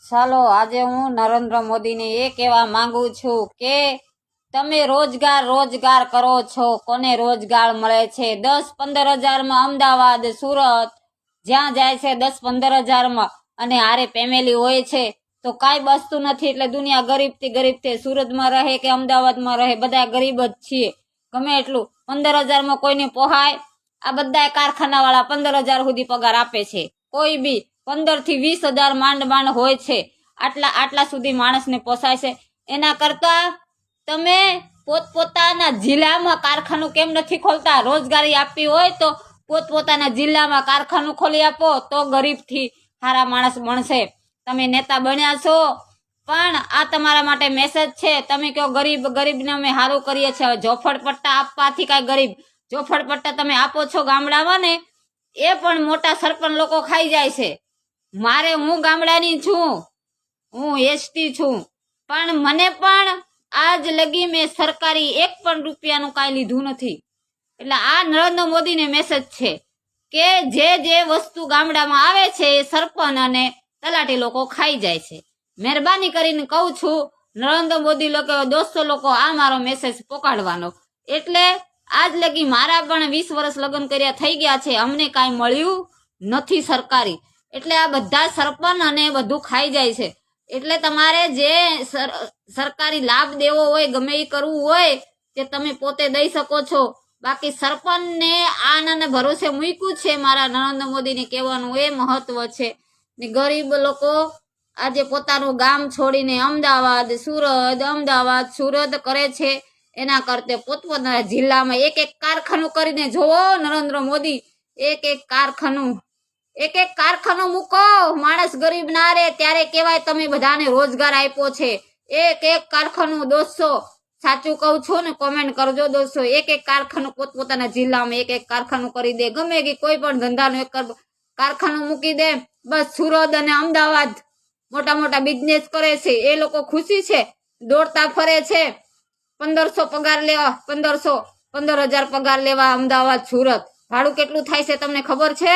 ચાલો આજે હું નરેન્દ્ર મોદીને એ કહેવા માંગુ છું કે તમે રોજગાર કરો છો, કોને રોજગાર મળે છે? 10-15 હજારમાં અમદાવાદ, સુરત જ્યાં જાય છે 10-15 હજારમાં, અને હારે ફેમિલી હોય છે તો કાંઈ બસતું નથી. એટલે દુનિયા ગરીબ થી સુરતમાં રહે કે અમદાવાદમાં રહે, બધા ગરીબ જ છીએ. ગમે એટલું 15 હજારમાં કોઈને પોહાય? આ બધા કારખાના વાળા 15 હજાર સુધી પગાર આપે છે. કોઈ બી 15 થી 20 હજાર માંડ હોય છે. આટલા સુધી માણસને પોસાય છે? એના કરતા તમે પોતપોતાના જિલ્લામાં કારખાનું કેમ નથી ખોલતા? રોજગારી આપવી હોય તો પોતપોતાના જિલ્લામાં કારખાનું ખોલી આપો, તો ગરીબથી સારા માણસ બનશે. તમે નેતા બન્યા છો, પણ આ તમારા માટે મેસેજ છે. તમે કહો ગરીબને અમે સારું કરીએ છીએ. ઝોપડપટ્ટા આપવાથી કાંઈ ગરીબ ઝોપડપટ્ટા તમે આપો છો ગામડામાં ને, એ પણ મોટા સરપંચ લોકો ખાઈ જાય છે. હું ગામડાની છું, હું એસટી છું, પણ મને પણ આજ લગી મેં સરકારી 1 પણ રૂપિયાનું કાંઈ લીધું નથી. એટલે આ નરેન્દ્ર મોદીને મેસેજ છે કે જે વસ્તુ ગામડામાં આવે છે એ સરપંચ અને તલાટી લોકો ખાઈ જાય છે. મહેરબાની કરીને કહું છું નરેન્દ્ર મોદી લોકો, 200 લોકો આ મારો મેસેજ પહોંચાડવાનો. એટલે આજ લગી મારા પણ 20 વર્ષ લગ્ન કર્યા થઈ ગયા છે, અમને કાંઈ મળ્યું નથી સરકારી. એટલે આ બધા સરપંચ અને બધું ખાઈ જાય છે. એટલે તમારે જે સરકારી લાભ દેવો હોય, ગમે એ કરવું હોય તે તમે પોતે દઈ શકો છો. બાકી સરપંચને આના ભરોસે મૂક્યું છે. મારા નરેન્દ્ર મોદીને કહેવાનું એ મહત્વ છે. ને ગરીબ લોકો આજે પોતાનું ગામ છોડીને અમદાવાદ સુરત કરે છે. એના કરતા પોતપોતાના જિલ્લામાં એક કારખાનું કરીને જોવો નરેન્દ્ર મોદી. એક કારખાનું મૂકો. માણસ ગરીબ ના રહે ત્યારે કહેવાય તમે બધાને રોજગાર આપ્યો છે. એક કારખાનું 200, સાચું કહું છું ને, કોમેન્ટ કરજો. 200 એક કારખાનું પોતપોતાના જિલ્લામાં એક કારખાનું કરી દે. ગમે કે કોઈ પણ ધંધાનું એક કારખાનું મૂકી દે. બસ સુરત અને અમદાવાદ મોટા બિઝનેસ કરે છે. એ લોકો ખુશી છે, દોડતા ફરે છે. 1500 પગાર લેવા, 15,000 પગાર લેવા અમદાવાદ સુરત. ભાડું કેટલું થાય છે તમને ખબર છે?